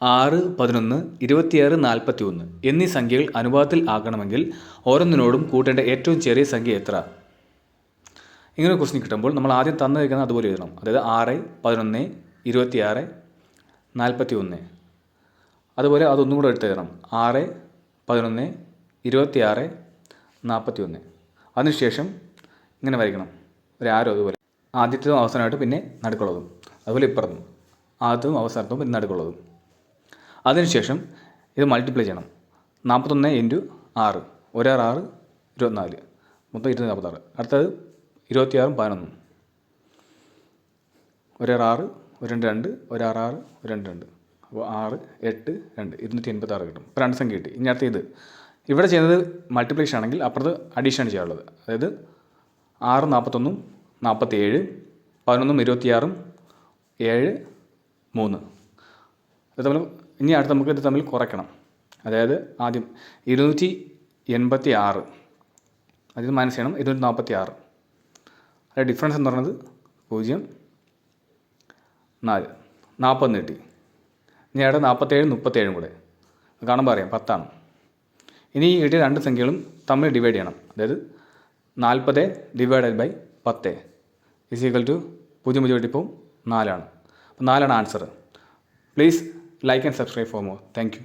6, 11, 26, 41 എന്നീ സംഖ്യകൾ അനുപാതത്തിൽ ആക്കണമെങ്കിൽ ഓരോന്നിനോടും കൂട്ടേണ്ട ഏറ്റവും ചെറിയ സംഖ്യ എത്ര? ഇങ്ങനെ ക്വസ്റ്റ്യൻ കിട്ടുമ്പോൾ നമ്മൾ ആദ്യം തന്നു വയ്ക്കുന്നത് അതുപോലെ എഴുതണം. അതായത് 6, 11, 26, 41. അതുപോലെ അതൊന്നും കൂടെ എടുത്ത് എഴുതണം. 6, 11, 26, 41. അതിനുശേഷം ഇങ്ങനെ വരയ്ക്കണം, ഒരു ആരോ അതുപോലെ. ആദ്യത്തേതും അവസാനമായിട്ട് പിന്നെ നടുക്കുള്ളതും, അതുപോലെ ഇപ്പുറത്തും ആദ്യത്തും അവസാനത്തും പിന്നെ നടുക്കുള്ളതും. അതിനുശേഷം ഇത് മൾട്ടിപ്ലൈ ചെയ്യണം. 41 × 6, 1 6, 24, മൊത്തം 246. അടുത്തത് 26, 11, 1 6, 1 2, 1 6 6, 1 2. അപ്പോൾ 6, 8, 2, 286 കിട്ടും. ഇപ്പോൾ രണ്ട് സംഖ്യ കിട്ടി. ഇനി അടുത്ത ഇത് ഇവിടെ ചെയ്യുന്നത് മൾട്ടിപ്ലിക്കേഷൻ ആണെങ്കിൽ അപ്പുറത്ത് അഡീഷൻ ചെയ്യാനുള്ളത്. അതായത് 6, 41, 47, 11, 26, 7, 3. ഇത് തമ്മിൽ ഇനി അടുത്ത് നമുക്ക് ഇത് തമ്മിൽ കുറയ്ക്കണം. അതായത് ആദ്യം 286 അതിൽ മൈനസ് ചെയ്യണം. 246. അതിൻ്റെ ഡിഫറൻസ് എന്ന് പറയുന്നത് 0, 4, 40 കിട്ടി. ഇനി അവിടെ 47, 37 കൂടെ കാണുമ്പോൾ അറിയാം 10 ആണ്. ഇനി ഈ കിട്ടിയ രണ്ട് സംഖ്യകളും തമ്മിൽ ഡിവൈഡ് ചെയ്യണം. അതായത് 40 ÷ 10 = 0 വെട്ടിപ്പോൾ 4 ആണ്. അപ്പോൾ 4 ആണ് answer. Please like and subscribe for more. Thank you.